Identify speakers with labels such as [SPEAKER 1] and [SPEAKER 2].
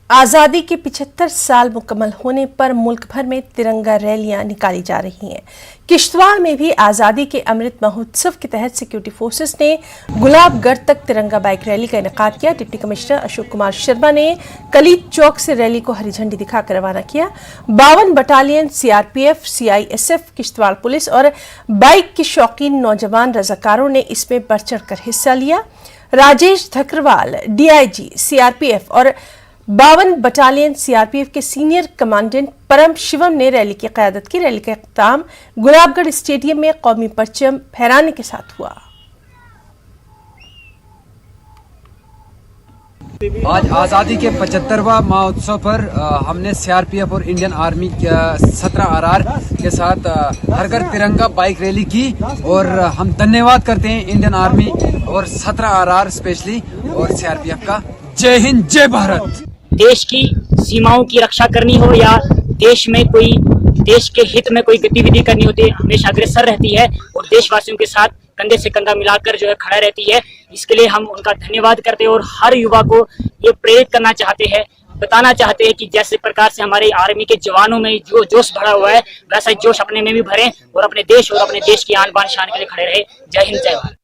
[SPEAKER 1] आज़ादी के 75 साल मुकम्मल होने पर मुल्क भर में तिरंगा रैलियां निकाली जा रही हैं। किश्तवाड़ में भी आज़ादी के अमृत महोत्सव के तहत सिक्योरिटी फोर्सेस ने गुलाबगढ़ तक तिरंगा बाइक रैली का इनेकाद किया। डिप्टी कमिश्नर अशोक कुमार शर्मा ने कलीद चौक से रैली को हरी झंडी दिखाकर रवाना किया। 52 battalion, CRPF, CISF, Kishtwar police और बाइक के शौकीन नौजवान रजाकारों ने इसमें बढ़ चढ़कर हिस्सा लिया। राजेश धकरवाल, डीआईजी सीआरपीएफ और 52 बटालियन सीआरपीएफ के सीनियर कमांडेंट परम शिवम ने रैली की क़यादत की। रैली का इख्तिताम गुलाबगढ़ स्टेडियम में कौमी परचम फहराने के साथ हुआ।
[SPEAKER 2] आज आज़ादी के 75वां महोत्सव पर हमने सीआरपीएफ और इंडियन आर्मी के 17 आरआर के साथ हर घर तिरंगा बाइक रैली की और हम धन्यवाद करते हैं इंडियन आर्मी और 17 आरआर स्पेशली और सीआरपीएफ का। जय हिंद, जय भारत।
[SPEAKER 3] देश की सीमाओं की रक्षा करनी हो या देश के हित में कोई गतिविधि करनी होती है, हमेशा अग्रसर रहती है और देशवासियों के साथ कंधे से कंधा मिलाकर खड़ा रहती है। इसके लिए हम उनका धन्यवाद करते हैं और हर युवा को ये प्रेरित करना चाहते हैं, बताना चाहते हैं कि जैसे प्रकार से हमारे आर्मी के जवानों में जो जोश भरा हुआ है, वैसा जोश अपने में भी भरें और अपने देश की आन बान शान के लिए खड़े रहे। जय हिंद, जय भारत।